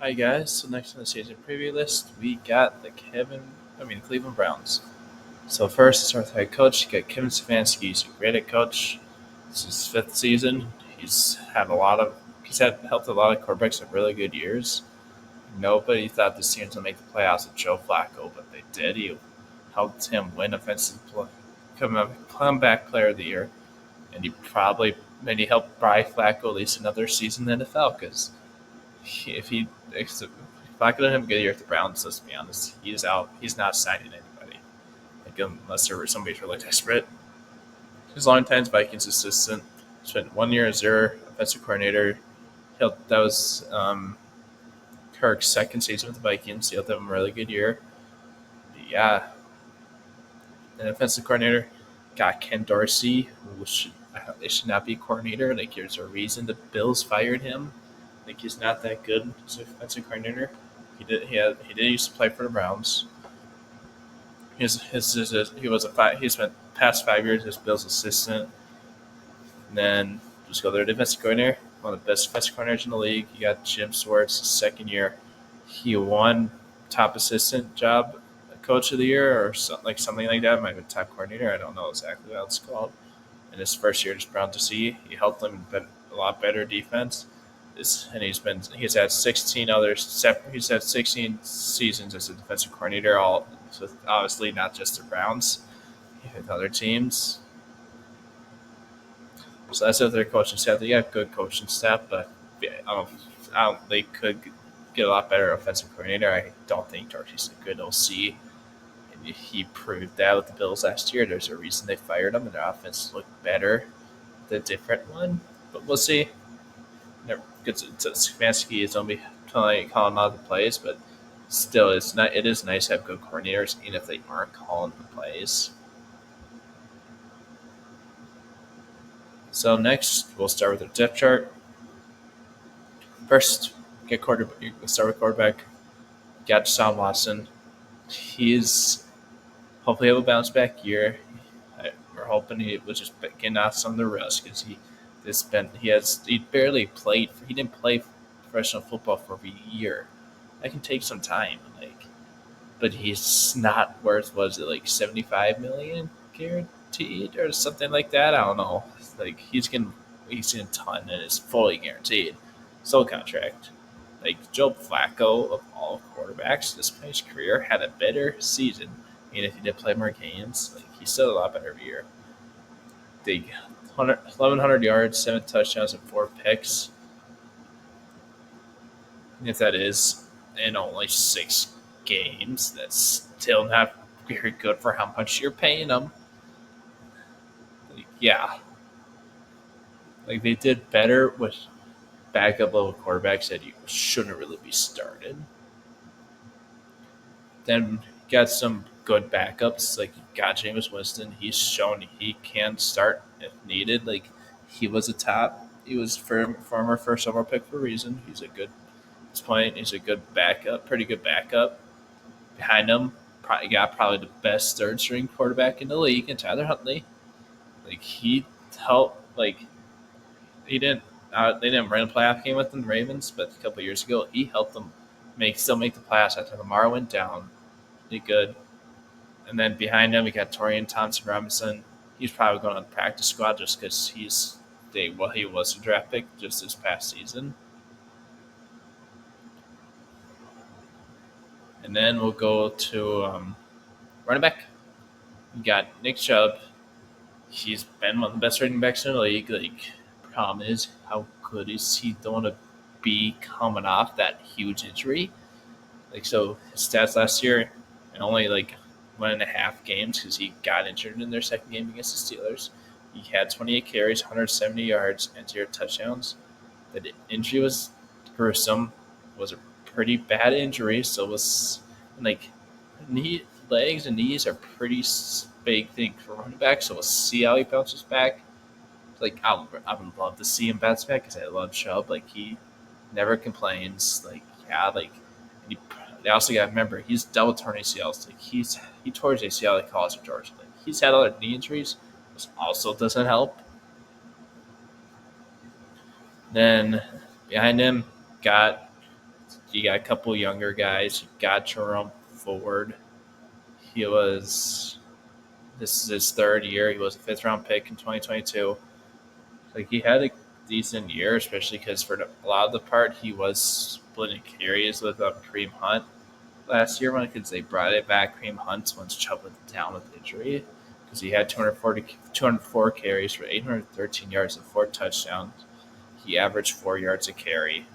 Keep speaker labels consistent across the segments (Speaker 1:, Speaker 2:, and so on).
Speaker 1: Hi guys. So next on the season preview list, we got Cleveland Browns. So first, to start with head coach, you got Kevin Stefanski. He's a great head coach. This is his fifth season. He's had helped a lot of quarterbacks have really good years. Nobody thought this team would make the playoffs with Joe Flacco, but they did. He helped him win comeback player of the year, and he helped Bry Flacco at least another season in the NFL because if I could let him get a year at the Browns, let's be honest, he's out. He's not signing anybody, unless somebody's really desperate. His longtime Vikings assistant spent 1 year as their offensive coordinator. That was Kirk's second season with the Vikings. He helped them a really good year. Yeah, an offensive coordinator got Ken Dorsey, they should not be a coordinator. Like there's a reason the Bills fired him. Like he's not that good as an offensive coordinator. He did used to play for the Browns. He spent past 5 years as Bill's assistant. And then just go there defensive coordinator, one of the best defensive coordinators in the league. You got Jim Schwartz, his second year. He won top assistant job, coach of the year, or something like that. Might have been top coordinator. I don't know exactly what it's called. In his first year, just Brown to see, he helped them a lot better defense. And he's had 16 seasons as a defensive coordinator, all with obviously not just the Browns, with other teams. So that's their coaching staff. They got good coaching staff, but they could get a lot better offensive coordinator. I don't think Dorsey's a good OC. And he proved that with the Bills last year. There's a reason they fired him, and their offense looked better, the different one. But we'll see. Stefanski is only calling out the plays, but still, it's not. It is nice to have good coordinators, even if they aren't calling the plays. So next, we'll start with the depth chart. First, start with quarterback. Got Deshaun Watson. He's hopefully have a bounce back year. We're hoping he was just getting off some of the rust because he barely played. He didn't play professional football for a year. That can take some time, but he's not worth, was it like 75 million guaranteed or something like that? I don't know. Like he's in a ton and it's fully guaranteed. Sole contract. Like Joe Flacco of all quarterbacks this his career had a better season. And if he did play more games, he's still a lot better every year. They 1,100 yards, 7 touchdowns, and 4 picks. If that is in only 6 games, that's still not very good for how much you're paying them. Yeah, they did better with backup level quarterbacks that you shouldn't really be started. Then got some good backups, like you got Jameis Winston. He's shown he can start if needed. He was former first overall pick for a reason. He's a good backup, pretty good backup. Behind him, probably the best third string quarterback in the league, and Tyler Huntley. He helped. He didn't. They didn't run a playoff game with the Ravens, but a couple years ago, he helped them still make the playoffs after Lamar went down. Pretty good. And then behind him, we got Torian Thompson Robinson. He's probably going on the practice squad just because he was a draft pick just this past season. And then we'll go to running back. We got Nick Chubb. He's been one of the best running backs in the league. Problem is, how good is he going to be coming off that huge injury? So his stats last year, and only 1.5 games because he got injured in their second game against the Steelers. He had 28 carries, 170 yards, and 0 touchdowns. The injury was gruesome. Was a pretty bad injury, so it was legs and knees are pretty big thing for running back. So we'll see how he bounces back. I would love to see him bounce back because I love Chubb. He never complains. He, they also got to remember he's double torn ACLs. He tore his ACL at college of Georgia. He's had other knee injuries, which also doesn't help. Then behind him got You got a couple younger guys. You got Jerome Ford. He was This is his third year. He was a fifth round pick in 2022. Like he had a decent year, especially because for a lot of the part he was splitting carries with Kareem Hunt last year because they brought it back. Kareem Hunt once Chubb went down with injury because he had 204 carries for 813 yards and 4 touchdowns. He averaged 4 yards a carry.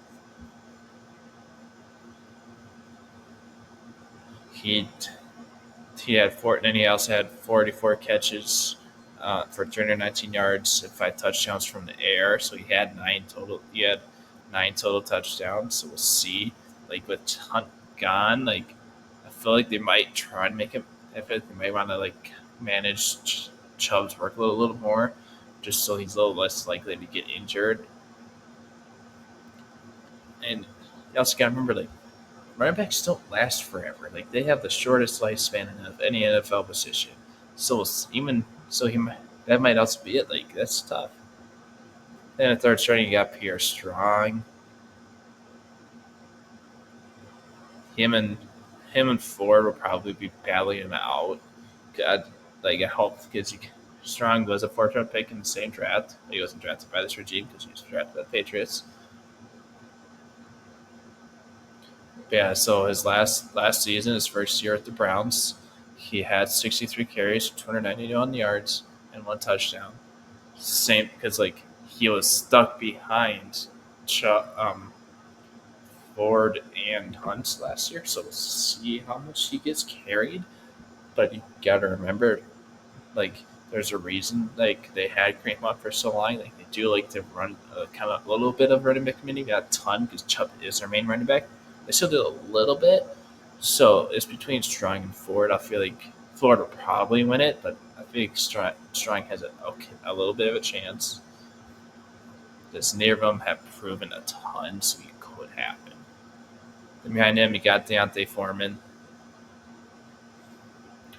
Speaker 1: He he had four. Then he also had 44 catches for 319 yards and 5 touchdowns from the air. So he had nine total. He had 9 total touchdowns. So we'll see. Like with Hunt gone, like I feel like they might try and make him. I feel like they might want to like manage Chubb's workload a little more, just so he's a little less likely to get injured. And you also got to remember, like running backs don't last forever. Like they have the shortest lifespan of any NFL position. So even so, that might also be it. Like that's tough. Then a third string, you got Pierre Strong. Him and Ford will probably be battling him out. God, like I hope because Strong was a fourth-round pick in the same draft. He wasn't drafted by this regime because he was drafted by the Patriots. Yeah, so his last season, his first year at the Browns, he had 63 carries, 291 yards, and 1 touchdown. Same because like he was stuck behind Ford and Hunt last year, so we'll see how much he gets carried. But you gotta remember, like there's a reason like they had Kareem Hunt for so long. Like they do like to run kind of a little bit of running back committee, not a ton because Chubb is their main running back. They still do a little bit. So it's between Strong and Ford. I feel like Ford will probably win it, but I think Strong has a little bit of a chance. Because neither of them have proven a ton, so it could happen. Then behind him, you got Deontay Foreman.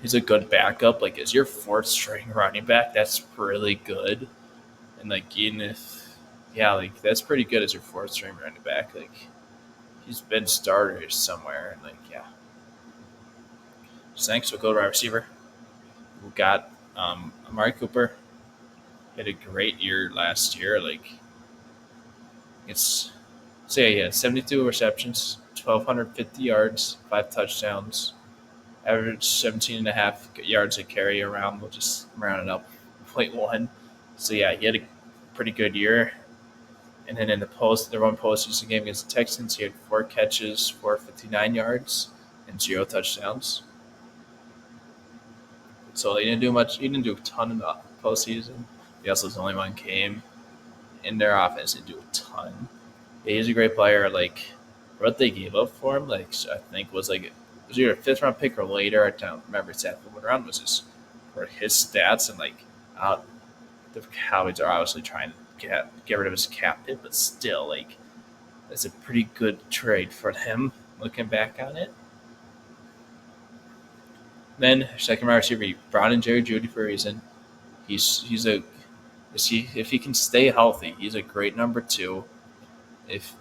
Speaker 1: He's a good backup. Like, as your fourth string running back, that's really good. And, like, even if, yeah, like, that's pretty good as your fourth string running back. Like, he's been starters somewhere. And, like, yeah. So next, we'll go to our receiver. We got Amari Cooper. He had a great year last year. Like, it's, so yeah, he had 72 receptions, 1,250 yards, 5 touchdowns, average 17 and a half yards a carry around. We'll just round it up, point one. So yeah, he had a pretty good year. And then in the one postseason game against the Texans, he had 4 catches for 59 yards and 0 touchdowns. So he didn't do much. He didn't do a ton in the postseason. He also was the only one came in their offense didn't do a ton. Yeah, he's a great player. Like what they gave up for him, like I think was like it was either a fifth round pick or later. I don't remember exactly what round was this for his stats and like the Cowboys are obviously trying to get rid of his cap hit, but still like that's a pretty good trade for him. Looking back on it. Then second wide receiver, you brought in Jerry Judy for a reason. He's a if he can stay healthy, he's a great number two. If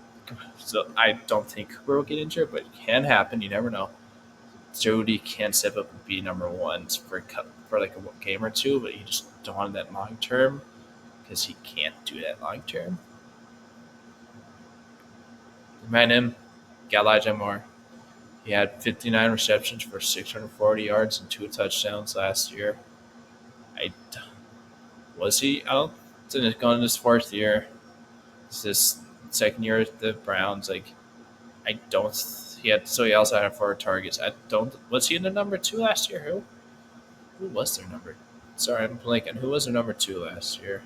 Speaker 1: so, I don't think Cooper will get injured, but it can happen. You never know. Jody can step up and be number one for like a game or two, but you just don't want that long term because he can't do that long term. Behind him, got Elijah Moore. He had 59 receptions for 640 yards and 2 touchdowns last year. I was he? I don't think going in his fourth year. It's his second year at the Browns. Like I don't. He also had 4 targets. I don't. Was he in the number two last year? Who was their number? Sorry, I'm blanking. Who was their number two last year?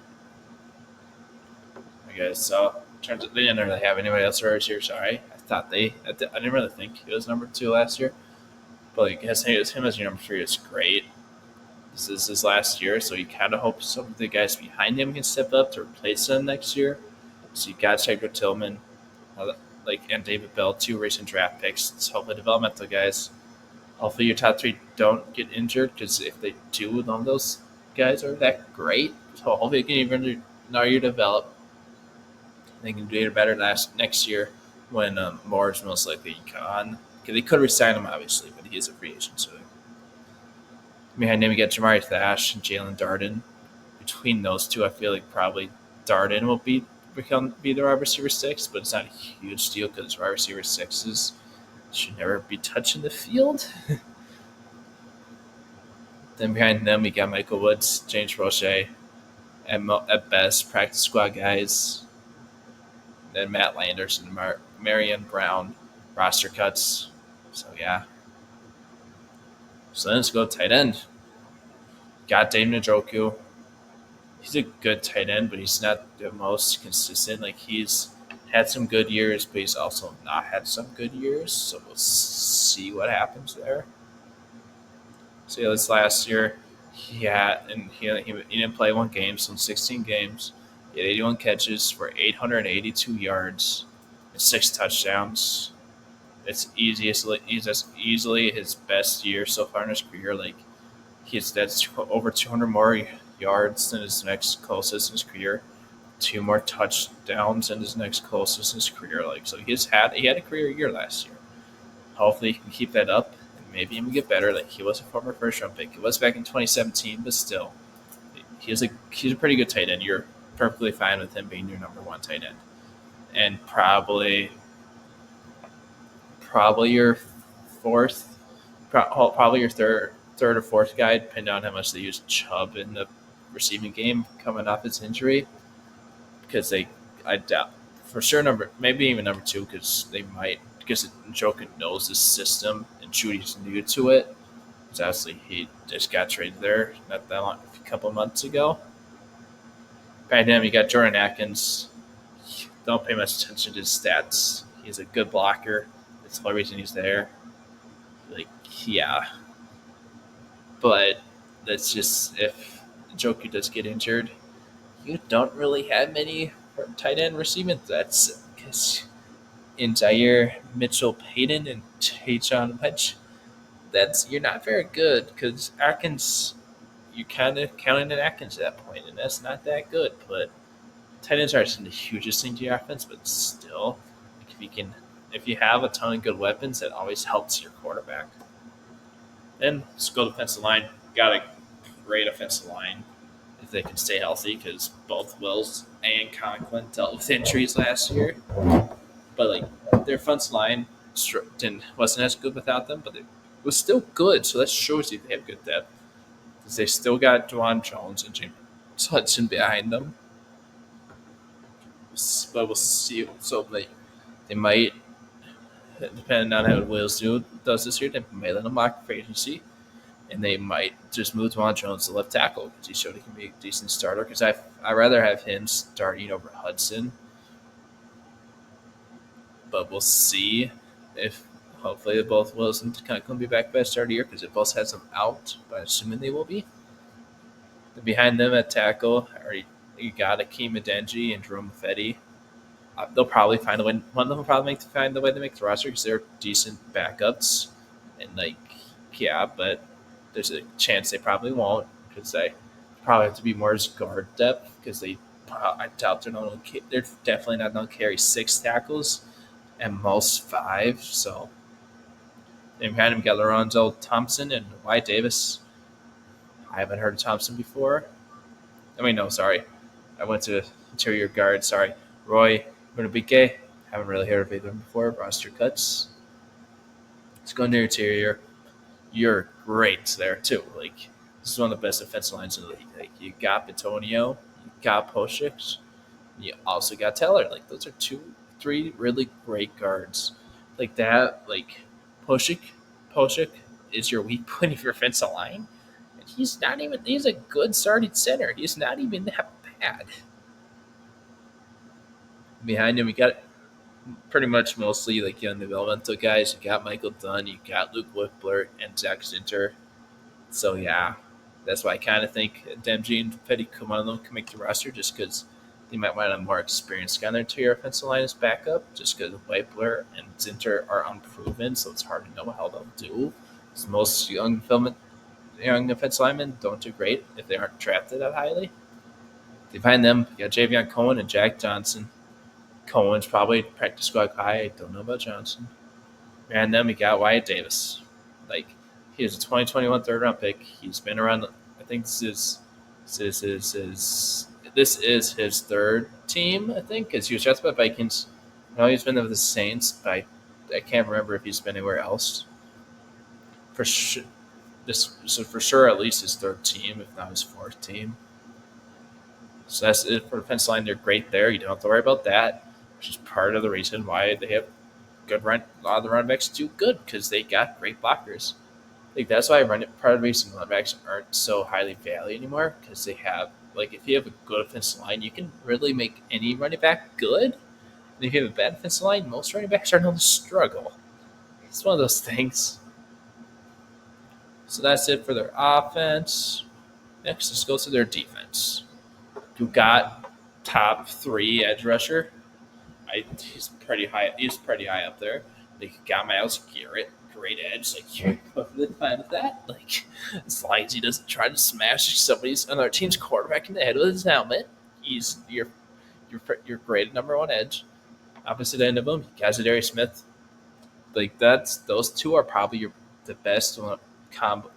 Speaker 1: I guess so. Turns out they didn't really have anybody else this year. Sorry, I didn't really think he was number two last year. But like, him as your number three is great. This is his last year, so you kind of hope some of the guys behind him can step up to replace him next year. So you got Cedric Tillman, and David Bell, 2 recent draft picks. It's hopefully developmental guys. Hopefully your top 3 don't get injured because if they do, none of those guys are that great. So hopefully they can even know you develop. They can do it better next year. when Moore's most likely gone. 'Cause they could resign him, obviously, but he is a free agent. So behind him, we get Jamari Thash and Jalen Darden. Between those two, I feel like probably Darden will be the wide receiver six, but it's not a huge deal because wide receiver sixes should never be touching the field. Then behind them, we got Michael Woods, James Roche, at best practice squad guys. Then Matt Landers and Marion Brown roster cuts. So yeah. So then let's go tight end. Got Dave Njoku. He's a good tight end, but he's not the most consistent. Like he's had some good years, but he's also not had some good years. So we'll see what happens there. So yeah, this last year, he didn't play one game, so in 16 games, he had 81 catches for 882 yards and 6 touchdowns. It's easily his best year so far in his career. Like that's over 200 more yards than his next closest in his career, 2 more touchdowns than his next closest in his career. Like so, he had a career year last year. Hopefully, he can keep that up and maybe even get better. Like he was a former first round pick. He was back in 2017, but still, he's a pretty good tight end. You're perfectly fine with him being your number one tight end, and probably your fourth, probably your third or fourth guy, depending on how much they use Chubb in the receiving game coming off his injury. Because I doubt for sure maybe even number two because Joker knows the system and Judy's new to it. Because obviously he just got traded there not that long, a couple months ago. Behind him, you got Jordan Atkins. Don't pay much attention to his stats. He's a good blocker. That's the whole reason he's there. Like, yeah. But that's just if Joker does get injured, you don't really have many tight end receiving threats because in Zaire, Mitchell Payton, and Tayshaun Wedge, you're not very good because Atkins, you kind of counted in Atkins at that point, and that's not that good. But tight ends aren't the hugest thing to your offense, but still, like if you have a ton of good weapons, that always helps your quarterback. Then let's go defensive line. Got a great offensive line if they can stay healthy because both Wills and Conklin dealt with injuries last year. But like their offensive line wasn't as good without them, but it was still good. So that shows you they have good depth. Because they still got Dwan Jones and James Hudson behind them. But we'll see. So they might, depending on how Wills does this year, they might let him lock for agency. And they might just move Dwan Jones to left tackle because he showed he can be a decent starter. Because I'd rather have him starting over Hudson. But we'll see if hopefully both Wills and Conklin will be back by the start of the year because it both has them out, but assuming they will be. Then behind them at tackle, you got Akeem Adenji and Jerome Fetty. They'll probably find a way. One of them will probably find the way to make the roster because they're decent backups. And but there's a chance they probably won't because they probably have to be more as guard depth because I doubt they're definitely not going to carry 6 tackles and most 5. So then behind him got Lorenzo Thompson and Wyatt Davis. I haven't heard of Thompson before. No, sorry. I went to interior guard. Sorry. Roy Munabike. Haven't really heard of either before. Roster cuts. Let's go into interior. You're great there too. Like this is one of the best defensive lines in the league. Like you got Betonio, you got Poshik, you also got Teller. Like those are 3 really great guards. Like that, like Poshik is your weak point of your offensive line. And he's a good starting center. He's not even that bad. Behind him, we got pretty much mostly like young developmental guys. You got Michael Dunn, you got Luke Whippler, and Zach Zinter. So yeah, that's why I kind of think Demji and Petty, one of them can make the roster just because they might want a more experienced guy on their interior offensive line as backup, just because Whippler and Zinter are unproven, so it's hard to know how they'll do. Because most young offensive linemen don't do great if they aren't drafted that highly. Behind them, you got Javion Cohen and Jack Johnson. Cohen's probably practice squad guy. I don't know about Johnson. And then we got Wyatt Davis. Like, he was a 2021 third round pick. He's been around. I think this is his third team. I think because he was drafted by Vikings. I know he's been with the Saints, but I can't remember if he's been anywhere else. For sure, for sure at least his third team, if not his fourth team. So that's it for the defense line. They're great there. You don't have to worry about that, which is part of the reason why they have good run. A lot of the running backs do good because they got great blockers. Like that's why part of the reason running backs aren't so highly valued anymore because they have if you have a good offensive line, you can really make any running back good. And if you have a bad offensive line, most running backs are known to struggle. It's one of those things. So that's it for their offense. Next, let's go to their defense. You got top 3 edge rusher. He's pretty high. He's pretty high up there. They got Myles Garrett, great edge. Like you're perfectly fine with that. Like as long as he doesn't try to smash somebody's on our team's quarterback in the head with his helmet, he's you're great at number 1 edge. Opposite end of him, you got Zadarius Smith. Like those two are probably the best combo.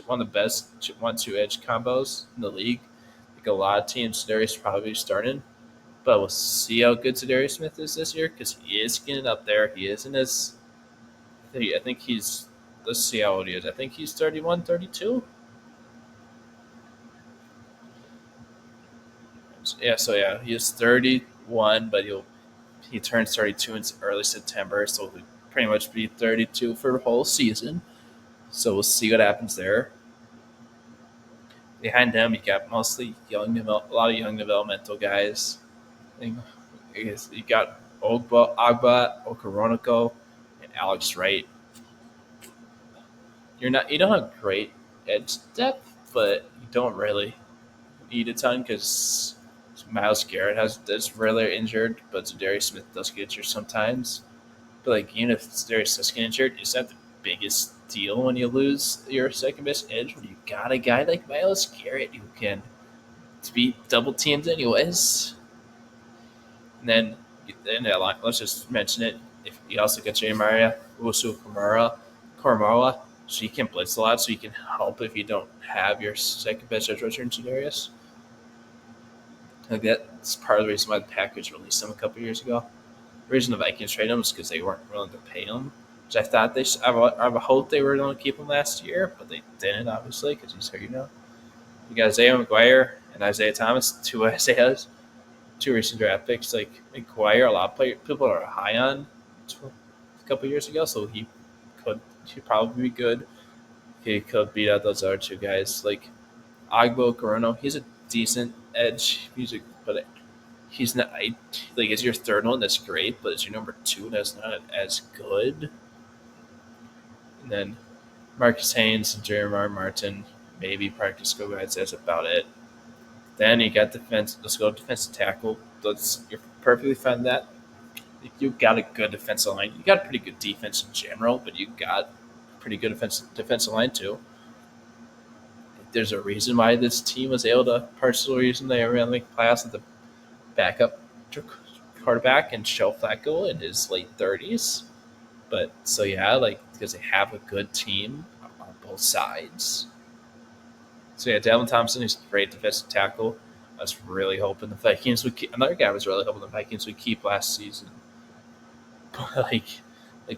Speaker 1: One of the best 1-2 edge combos in the league. Like a lot of teams, Zadarius probably starting. But we'll see how good Zadarius Smith is this year because he is getting up there. He isn't as. I think he's. Let's see how old he is. I think he's 31, 32. Yeah, he is 31, but he turns 32 in early September, so he'll pretty much be 32 for the whole season. So we'll see what happens there. Behind them, you got mostly a lot of young developmental guys. I guess you got Agba, Okoronkwo, and Alex Wright. You don't have great edge depth, but you don't really need a ton because Myles Garrett is really injured, but Zadarius Smith does get injured sometimes. But even if Zadarius does get injured, it's not the biggest deal when you lose your second best edge. When you got a guy like Myles Garrett who can beat double teams anyways. And then let's just mention it. If you also get Jeremiah Koromoa, so you can blitz a lot, so you can help if you don't have your second best edge rusher in Jadarius. Like that's part of the reason why the Packers released him a couple years ago. The reason the Vikings traded him was because they weren't willing to pay him. Which I thought I hoped they were going to keep him last year, but they didn't, obviously, because he's hurt, You got Isaiah McGuire and Isaiah Thomas, 2 Isaiahs. 2 recent draft picks. Like McGuire, a lot of people are high on a couple years ago, so he'd probably be good. He could beat out those other 2 guys. Like Agbo Corono, he's a decent edge music, but he's not as your third one, that's great, but as your number 2, that's not as good. And then Marcus Haynes and Jeremiah Martin, maybe practice go guys. That's about it. Then you got defense. Let's go defensive tackle. You're perfectly fine with that. You got a good defensive line. You got a pretty good defense in general, but you got a pretty good defensive line too. There's a reason why this team was able to. Partial reason they were able to make playoffs with the backup quarterback and Joe Flacco in his late 30s. But so yeah, because they have a good team on both sides. So yeah, Dalvin Thompson is a great defensive tackle. I was really hoping the Vikings would keep. Another guy was really hoping the Vikings would keep last season. But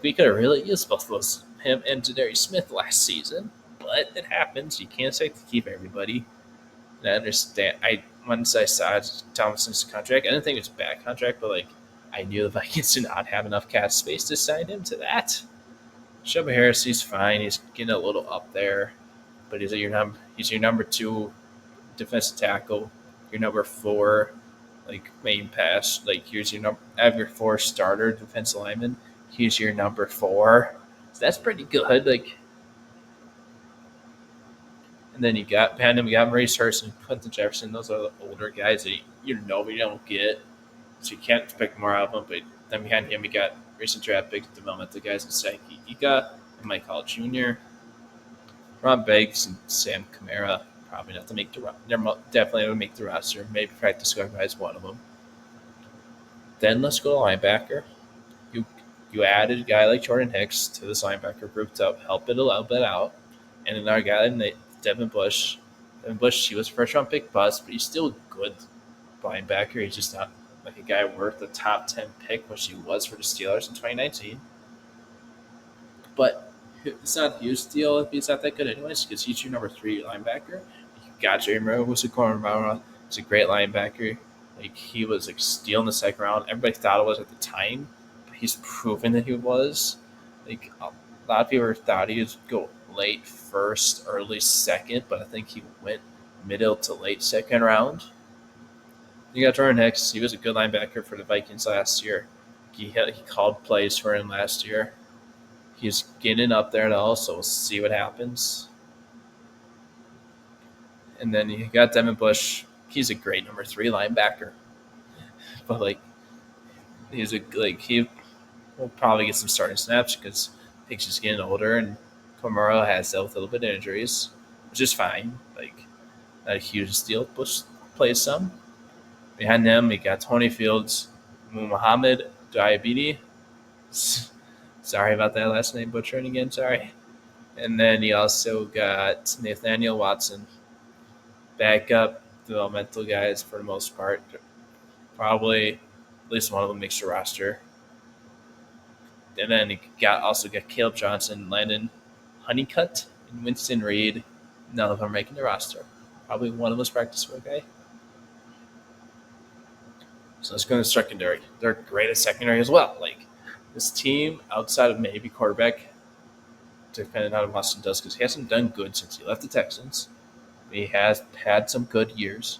Speaker 1: we could have really used both of those, him and Zadarius Smith last season. But it happens. You can't expect to keep everybody. And I understand. Once I saw Thompson's contract, I didn't think it was a bad contract, but I knew the Vikings did not have enough cap space to sign him to that. Shelby Harris, he's fine. He's getting a little up there. But he's your number 2 defensive tackle, your number 4 main pass. Here's your number. Out of your 4 starter defensive linemen, here's your number 4. So that's pretty good. And then you got behind him, you got Maurice Hurst and Quentin Jefferson. Those are the older guys that we don't get, so you can't expect more out of them. But then behind him, you got recent draft picks, developmental guys in Sankey. You got Mike Hall Jr., Ron Banks, and Sam Kamara. Probably not to make they're definitely going to make the roster. Maybe practice squad guys, one of them. Then let's go to linebacker. You you added a guy like Jordan Hicks to this linebacker group to help it a little bit out, and another guy like Devin Bush. Devin Bush, he was a first round pick bust, but he's still a good linebacker. He's just not like a guy worth a top 10 pick, which he was for the Steelers in 2019. But it's not a huge deal if he's not that good, anyways, because he's your number 3 linebacker. You got Jerry Murray, who's a corner. He's a great linebacker. Like he was like steal in the second round. Everybody thought it was at the time, but he's proven that he was. Like a lot of people thought he would go late first, early second, but I think he went middle to late second round. You got Jordan Hicks. He was a good linebacker for the Vikings last year. He called plays for him last year. He's getting up there now, so we'll see what happens. And then you got Devin Bush. He's a great number 3 linebacker, but like he will probably get some starting snaps because Hicks is getting older and Kamara has dealt with a little bit of injuries, which is fine. Like not a huge deal. Bush plays some. Behind them, we got Tony Fields, Muhammad Diabete. Sorry about that last name butchering again. Sorry. And then you also got Nathaniel Watson, backup developmental guys for the most part. Probably at least one of them makes your roster. And then you also got Caleb Johnson, Landon Honeycutt, and Winston Reed. None of them are making the roster. Probably one of those practice squad guy. So let's go to the secondary. They're great at secondary as well. Like this team, outside of maybe quarterback, depending on how Watson does, because he hasn't done good since he left the Texans. He has had some good years.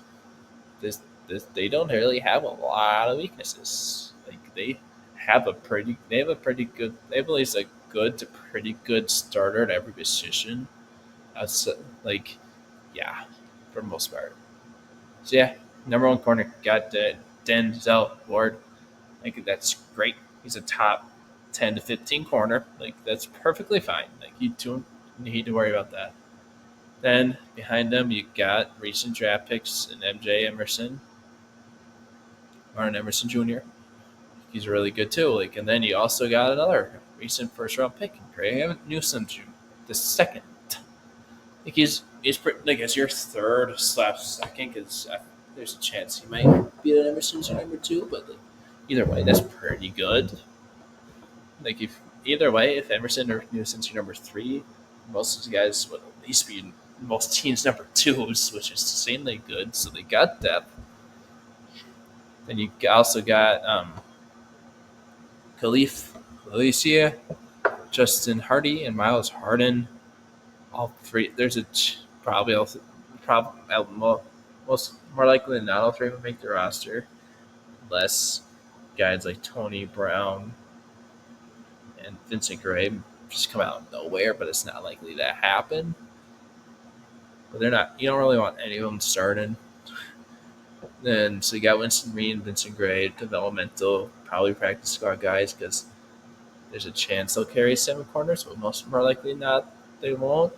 Speaker 1: They don't really have a lot of weaknesses. Like they have a pretty good. They have at least a good to pretty good starter at every position. That's yeah, for the most part. So yeah, number 1 corner got Denzel Ward. I think that's great. He's a top 10 to 15 corner. Like that's perfectly fine. Like you don't need to worry about that. Then behind them, you got recent draft picks and Martin Emerson Jr. He's really good too. Like, and then you also got another recent first round pick, Graham Newsom Jr. the second. Like he's pretty, like as your third / second, because there's a chance he might be an Emerson's number 2, but like, either way, that's pretty good. Like if Emerson or Newsom's your number 3, most of the guys would at least be most teams number 2s, which is insanely good. So they got depth. Then you also got Khalif Alicia, Justin Hardy, and Miles Harden. All 3. There's probably most more likely than not, all 3 would make the roster. Unless guys like Tony Brown and Vincent Gray just come out of nowhere, but it's not likely to happen. But they're not. You don't really want any of them starting. Then so you got Winston Reed and Vincent Gray, developmental, probably practice squad guys, because there's a chance they'll carry 7 corners, but most more likely not, they won't.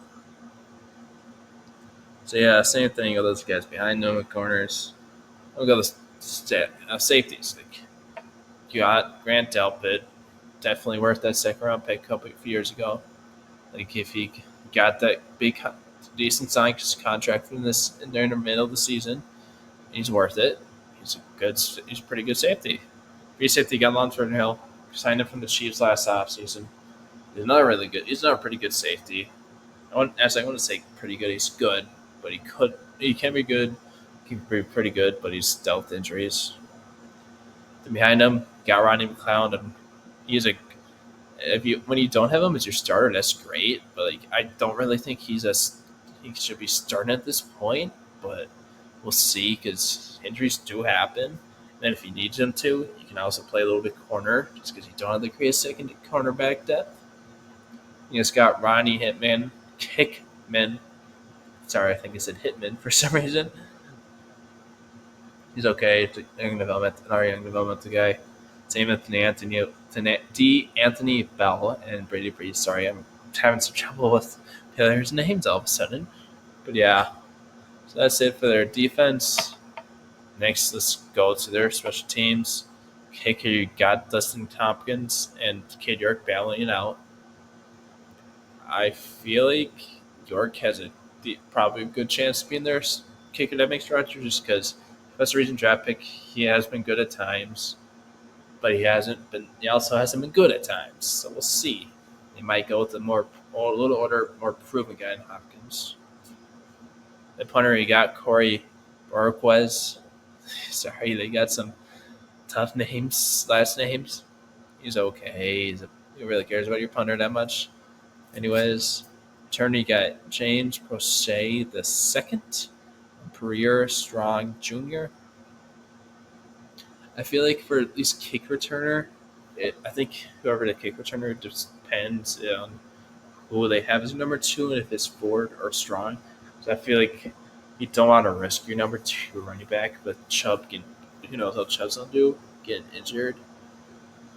Speaker 1: So yeah, same thing with those guys behind them with corners. We'll go to safeties. Like you got Grant Delpit, definitely worth that second round pick a couple of years ago. Like if he got that big, decent sign contract from this during the middle of the season, he's worth it. He's a pretty good safety. Free safety got Lonsford Hill, signed him from the Chiefs last offseason. He's another pretty good safety. I wouldn't say pretty good. He's good, but he can be good. He can be pretty good, but he's dealt with injuries. Then behind him, got Rodney McLeod, and when you don't have him as your starter, that's great. But like, I don't really think he should be starting at this point. But we'll see, because injuries do happen. And if he needs him to, you can also play a little bit corner, just because you don't have the great second cornerback depth. You just got Ronnie Hickman. Sorry, I think I said Hitman for some reason. He's okay. Another young developmental guy. Same with Anthony Bell and Brady Breeze. Sorry, I'm having some trouble with players' names all of a sudden. But yeah, that's it for their defense. Next, let's go to their special teams. kicker, you got Dustin Tompkins and Kid York battling it out. I feel like York has probably a good chance of being their kicker that makes roster just because that's the reason draft pick. He has been good at times, but he hasn't been. He also hasn't been good at times. So we'll see. They might go with a little older, more proven guy in Hopkins. The punter, you got Corey Borquez. Sorry, they got some tough names, last names. He's okay. He really cares about your punter that much. Anyways, attorney got James Prochet the second, Pereira Strong Jr. I feel like for at least kick returner, I think whoever the kick returner depends on who they have as number two and if it's Ford or Strong. So I feel like you don't want to risk your number two running back with Chubb getting, who knows how Chubb's gonna do, getting injured.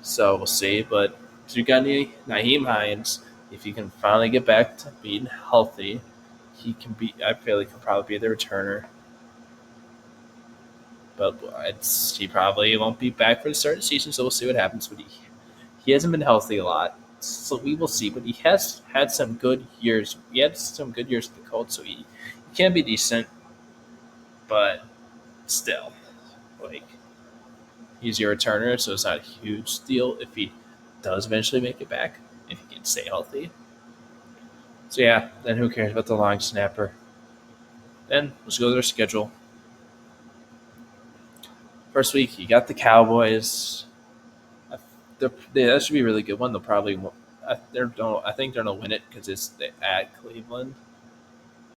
Speaker 1: So we'll see. But if you got any Naheem Hines, if he can finally get back to being healthy, he can be. I feel like he'll probably be the returner. But he probably won't be back for the start of the season, so we'll see what happens. But he hasn't been healthy a lot, so we will see. But he has had some good years. He had some good years with the Colts, so he can be decent. But still, like he's your returner, so it's not a huge deal if he does eventually make it back, if he can stay healthy. So yeah, then who cares about the long snapper? Then let's go to their schedule. First week, you got the Cowboys. That should be a really good one. They'll probably I think they're gonna win it because it's at Cleveland.